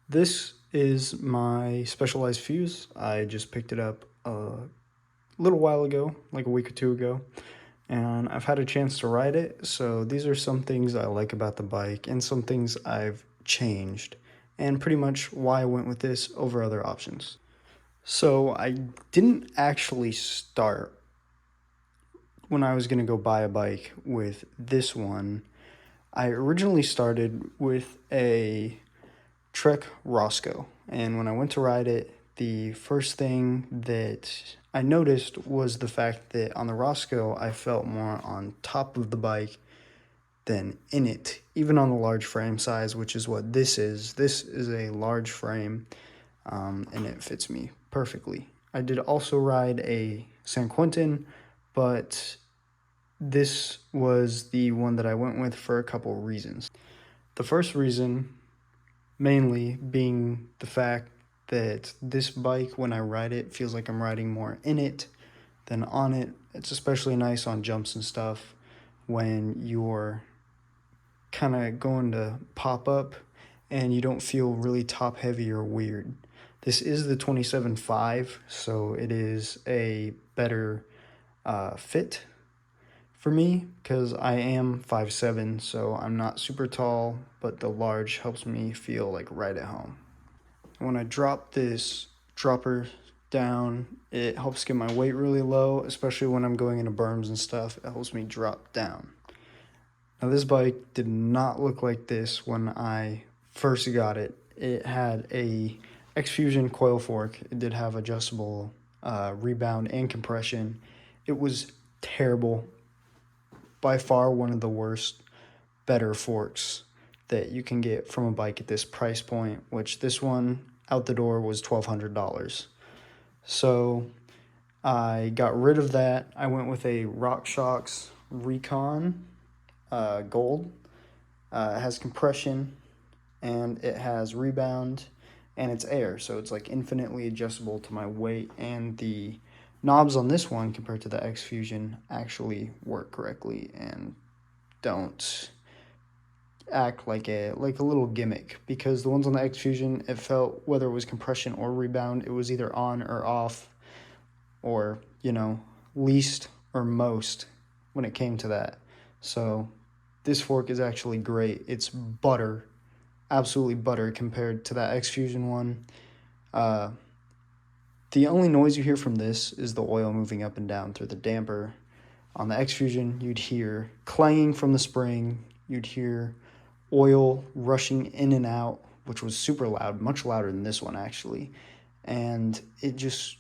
This is my specialized fuse. I just picked it up a little while ago, like a week or two ago, and I've had a chance to ride it. So these are some things I like about the bike and some things I've changed, and pretty much why I went with this over other options. So I didn't actually start when I was going to go buy a bike with this one. I originally started with a Trek Roscoe. And when I went to ride it, the first thing that I noticed was the fact that on the Roscoe, I felt more on top of the bike than in it, even on the large frame size, which is what this is. This is a large frame, and it fits me perfectly. I did also ride a San Quentin, but this was the one that I went with for a couple reasons. The first reason mainly being the fact that this bike, when I ride it, feels like I'm riding more in it than on it. It's especially nice on jumps and stuff when you're kind of going to pop up and you don't feel really top heavy or weird. This is the 27.5, so it is a better fit for me because I am 5'7", so I'm not super tall, but the large helps me feel like right at home. When I drop this dropper down, it helps get my weight really low, especially when I'm going into berms and stuff. It helps me drop down. Now, this bike did not look like this when I first got it. It had a X-Fusion coil fork. It did have adjustable rebound and compression. It was terrible. By far one of the worst, better forks that you can get from a bike at this price point, which this one out the door was $1,200. So I got rid of that. I went with a RockShox Recon Gold. It has compression and it has rebound and it's air, so it's like infinitely adjustable to my weight, and the knobs on this one compared to the X Fusion actually work correctly and don't act like a little gimmick, because the ones on the X Fusion, it felt whether it was compression or rebound, it was either on or off, or least or most when it came to that. So this fork is actually great. It's butter, absolutely butter compared to that X Fusion one. Uh, the only noise you hear from this is the oil moving up and down through the damper. On the X Fusion, you'd hear clanging from the spring. You'd hear oil rushing in and out, which was super loud, much louder than this one actually. And it just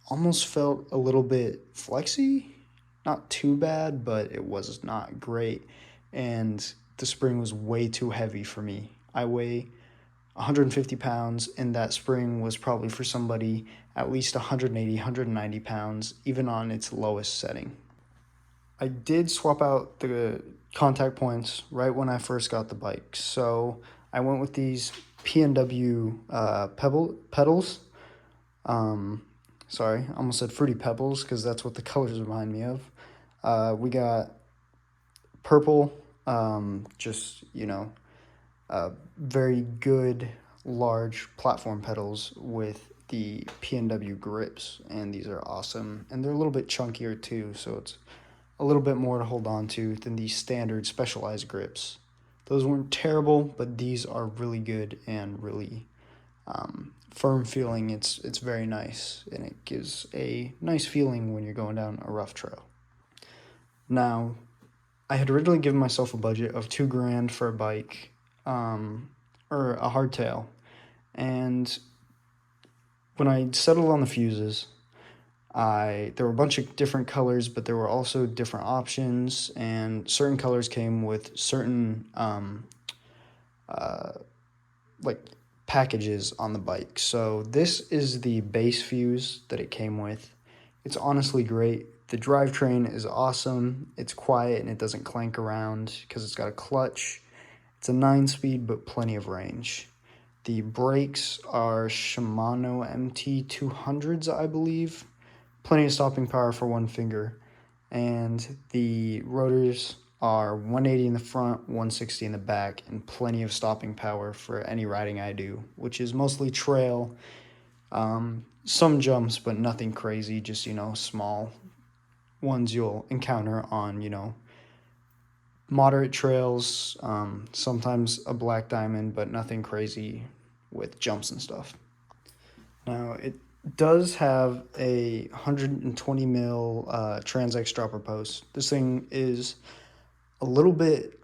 almost felt a little bit flexy. Not too bad, but it was not great. And the spring was way too heavy for me. I weigh 150 pounds, and that spring was probably for somebody at least 180, 190 pounds, even on its lowest setting. I did swap out the contact points right when I first got the bike. So I went with these PNW pedals. Sorry, I almost said Fruity Pebbles because that's what the colors remind me of. We got purple, very good large platform pedals with the PNW grips, and these are awesome. And they're a little bit chunkier too, so it's a little bit more to hold on to than the standard specialized grips. Those weren't terrible, but these are really good and really firm feeling. It's very nice, and it gives a nice feeling when you're going down a rough trail. Now, I had originally given myself a budget of $2,000 for a bike, or a hardtail, and when I settled on the fuses, there were a bunch of different colors, but there were also different options, and certain colors came with certain uh, like packages on the bike. So this is the base fuse that it came with. It's honestly great. The drivetrain is awesome. It's quiet and it doesn't clank around because it's got a clutch. It's a 9-speed, but plenty of range. The brakes are Shimano MT200s, I believe. Plenty of stopping power for one finger. And the rotors are 180 in the front, 160 in the back, and plenty of stopping power for any riding I do, which is mostly trail, some jumps, but nothing crazy, just, small ones you'll encounter on, moderate trails, sometimes a black diamond, but nothing crazy with jumps and stuff. Now, it does have a 120 mil Trans-X dropper post. This thing is a little bit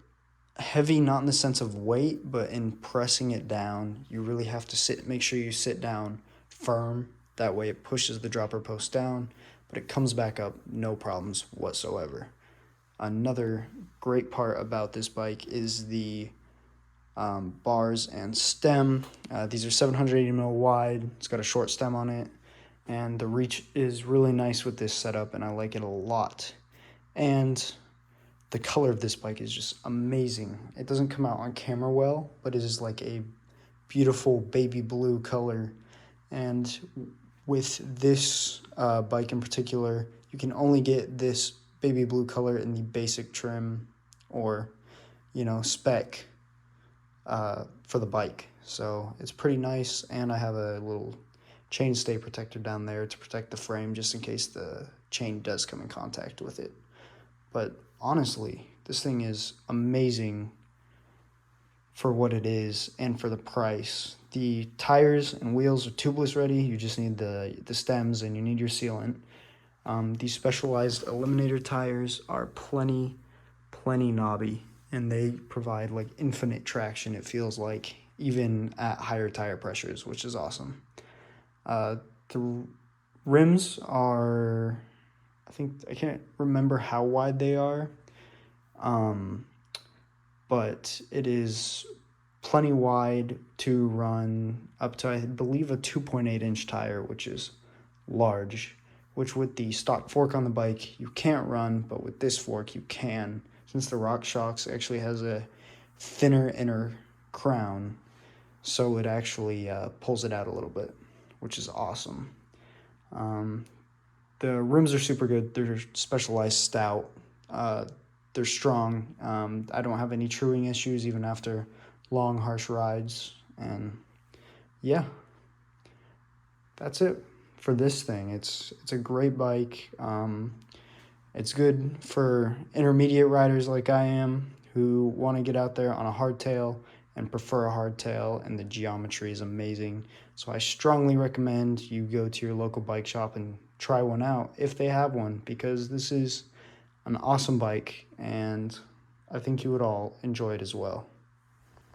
heavy, not in the sense of weight, but in pressing it down. You really have to make sure you sit down firm. That way it pushes the dropper post down, but it comes back up no problems whatsoever. Another great part about this bike is the bars and stem. These are 780 mil wide. It's got a short stem on it, and the reach is really nice with this setup, and I like it a lot. And the color of this bike is just amazing. It doesn't come out on camera well, but it is like a beautiful baby blue color. And with this bike in particular, you can only get this baby blue color in the basic trim or, spec for the bike. So it's pretty nice, and I have a little chain stay protector down there to protect the frame just in case the chain does come in contact with it. But honestly, this thing is amazing for what it is and for the price. The tires and wheels are tubeless ready. You just need the stems and you need your sealant. These Specialized Eliminator tires are plenty knobby, and they provide like infinite traction, it feels like, even at higher tire pressures, which is awesome. The rims are, I can't remember how wide they are, but it is plenty wide to run up to, I believe, a 2.8-inch tire, which is large, which with the stock fork on the bike you can't run, but with this fork you can, since the RockShox actually has a thinner inner crown, so it actually pulls it out a little bit, which is awesome. The rims are super good. They're Specialized stout. They're strong. I don't have any truing issues even after long, harsh rides. And yeah, that's it for this thing. It's a great bike. It's good for intermediate riders like I am who want to get out there on a hardtail and prefer a hardtail, and the geometry is amazing. So I strongly recommend you go to your local bike shop and try one out if they have one, because this is an awesome bike and I think you would all enjoy it as well.